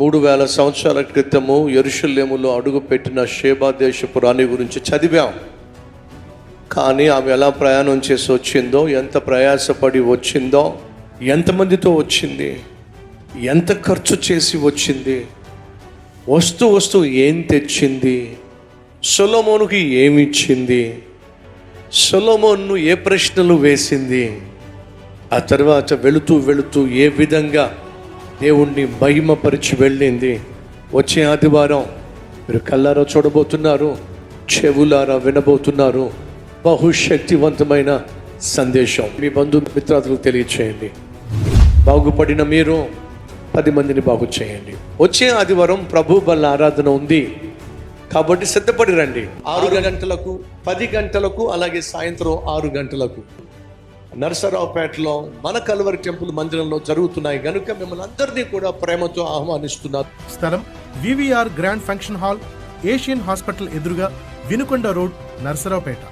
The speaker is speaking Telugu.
3000 సంవత్సరాల క్రితము యెరూషలేములో అడుగుపెట్టిన షేబా దేశపు రాణి గురించి చదివాం. కానీ ఆమె ఎలా ప్రయాణం చేసి వచ్చిందో, ఎంత ప్రయాసపడి వచ్చిందో, ఎంతమందితో వచ్చింది, ఎంత ఖర్చు చేసి వచ్చింది, వస్తూ ఏం తెచ్చింది, సొలొమోనుకి ఏమిచ్చింది, సొలొమోను ఏ ప్రశ్నలు వేసింది, ఆ తర్వాత వెళుతూ ఏ విధంగా దేవుణ్ణి మహిమపరిచి వెళ్ళింది. వచ్చే ఆదివారం మీరు కళ్ళారా చూడబోతున్నారు, చెవులారా వినబోతున్నారు. బహుశక్తివంతమైన సందేశం మీ బంధుమిత్రులకు తెలియచేయండి. బాగుపడిన మీరు 10 మందిని బాగు చేయండి. వచ్చే ఆదివారం ప్రభు బల్ల ఆరాధన ఉంది కాబట్టి సిద్ధపడి రండి. 6 గంటలకు, 10 గంటలకు, అలాగే సాయంత్రం 6 గంటలకు నరసరావుపేటలో మన కల్వరి టెంపుల్ మందిరంలో జరుగుతున్నాయి కనుక మిమ్మల్ని అందరినీ కూడా ప్రేమతో ఆహ్వానిస్తున్నారు. స్థలం VVR grand function hall, Asian hospital ఎదురుగా, వినుకొండ రోడ్, నరసరావుపేట.